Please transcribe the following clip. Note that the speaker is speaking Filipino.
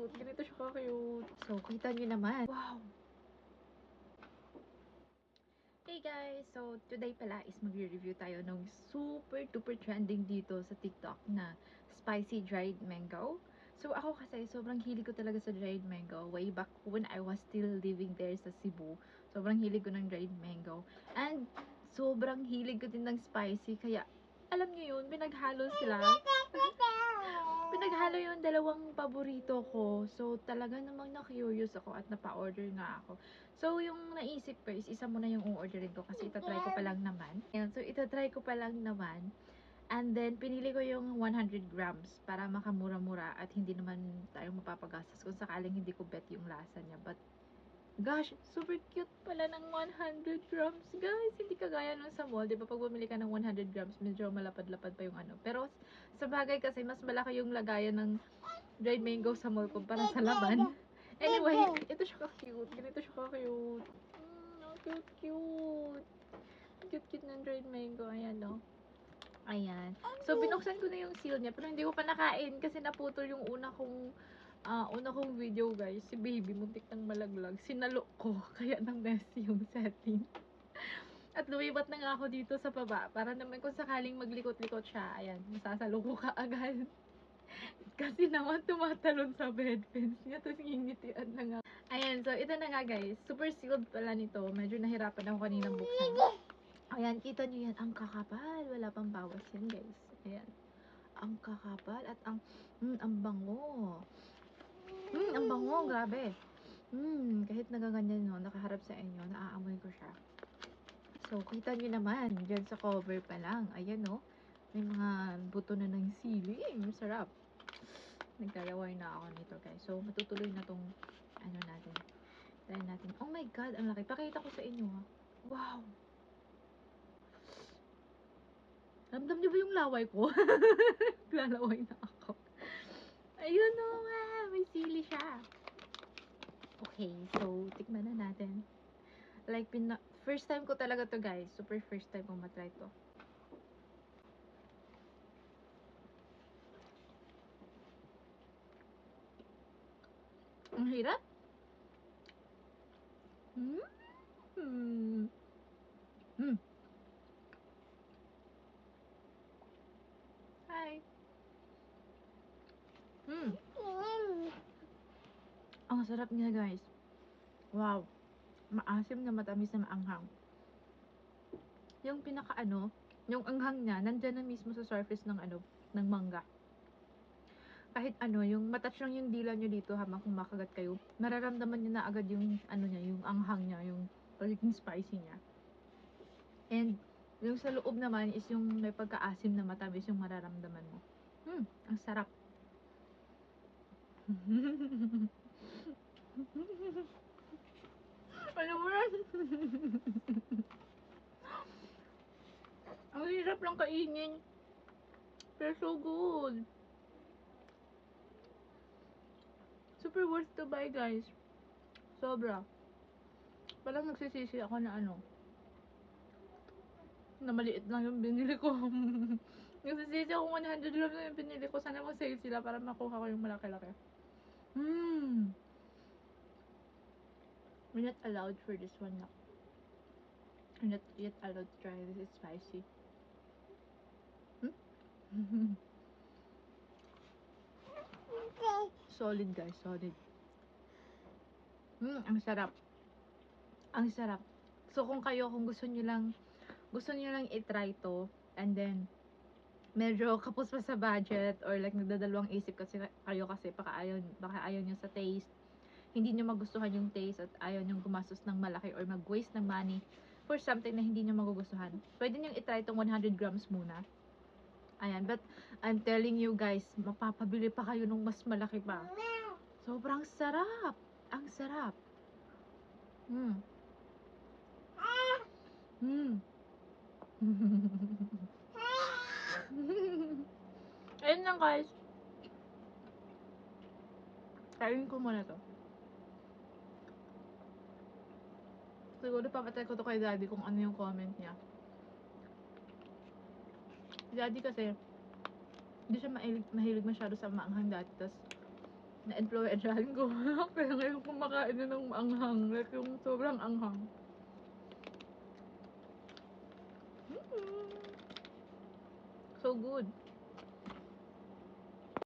cute. Ganito siya ka-cute. So, kita niyo naman. Wow! Hey guys! So, today pala is magre-review tayo ng super duper trending dito sa TikTok na spicy dried mango. So, ako kasi sobrang hilig ko talaga sa dried mango way back when I was still living there sa Cebu. Sobrang hilig ko ng dried mango. And sobrang hilig ko din ng spicy kaya alam niyo yun, pinaghalo sila. Pinaghalo yung dalawang paborito ko. So, talaga namang na-curious ako at napa-order nga ako. So, yung naisip ko is isa muna yung orderin ko kasi itatry ko pa lang naman. Ayan, so itatry ko pa lang naman. And then, pinili ko yung 100 grams para makamura-mura at hindi naman tayo mapapagastos kung sakaling hindi ko bet yung lasa niya. But, gosh, super cute pala ng 100 grams, guys. Hindi kagaya nung sa mall. Di ba pag bumili ka ng 100 grams, medyo malapad-lapad pa yung ano. Pero, sa bagay kasi, mas malaki yung lagayan ng dried mango sa mall kumpara sa laman. Anyway, ito siya ka-cute. Ganito siya ka-cute. Ang cute-cute. Cute-cute ng dried mango. Ayan, no? Ayan. So, binuksan ko na yung seal niya. Pero hindi ko pa nakain kasi naputol yung una kong video, guys. Si baby, muntik nang malaglag. Sinalo ko. Kaya nang messy yung setting. At lumipat na nga ako dito sa baba. Para naman kung sakaling maglikot-likot siya. Ayan, masasalo ko ka agad. Kasi naman tumatalon sa bed fence niya. Tapos ngingitian na nga. Ayan, so ito na nga guys. Super sealed pala nito. Medyo nahirapan ako kaninang buksan. Ayan, kita nyo yan. Ang kakapal. Wala pang bawas yan guys. Ayan. Ang kakapal at ang bango. Ang bango. Grabe. Kahit nagaganyan no, nakaharap sa inyo, naaamoy ko siya. So, kita nyo naman. Dyan sa cover pa lang. Ayan no. May mga buto na ng sili. Masarap. Naglalaway na ako nito guys. So, matutuloy na tong ano natin. Try natin. Oh my god, ang laki. Pakita ko sa inyo ha. Wow. Ramdam niyo ba yung laway ko? Naglalaway na ako. Ayun o nga. May sili siya. Okay, so, tikman na natin. Like, first time ko talaga to guys. Super first time ko matry to. Ang hirap. Hi. Ang sarap niya guys. Wow. Maasim na matamis na maanghang. Yung yung anghang niya, nandyan na mismo sa surface ng ng mangga. Kahit yung matouch lang yung dila nyo dito habang kumakagat kayo, mararamdaman nyo na agad yung niya, yung anghang niya, yung pagiging spicy niya. And yung sa loob naman is yung may pagkaasim na matamis yung mararamdaman mo. Ang sarap. Ano mo yan? Ang hirap lang kainin. Pero so good. Super worth to buy guys. Sobra. Parang nagsisisi ako na na maliit lang yung binili ko. Nagsisisi ako 100 grams na yung binili ko. Sana mag-save sila para makuha ko yung malaki-laki. We're not allowed for this one now. We're not yet allowed to try this. It's spicy. Solid guys, solid. Ang sarap. Ang sarap. So kung gusto niyo lang i-try to, and then medyo kapos pa sa budget or like nagdadalawang isip kasi kayo kasi baka ayaw niyo sa taste, hindi niyo magustuhan yung taste at ayaw niyo gumastos ng malaki or mag-waste ng money for something na hindi niyo magugustuhan, pwede niyo i-try tong 100 grams muna. Ayan, but I'm telling you guys, mapapabili pa kayo nung mas malaki pa. Sobrang sarap. Ang sarap. Ayun lang guys. Kain ko muna to. Siguro papatay ko to kay daddy kung ano yung comment niya. Daddy kasi hindi siya mahilig masyado sa maanghang dati. Tas na-influensyahan ko. Kaya ngayon kumakain na ng anghang. Like yung sobrang anghang. So good.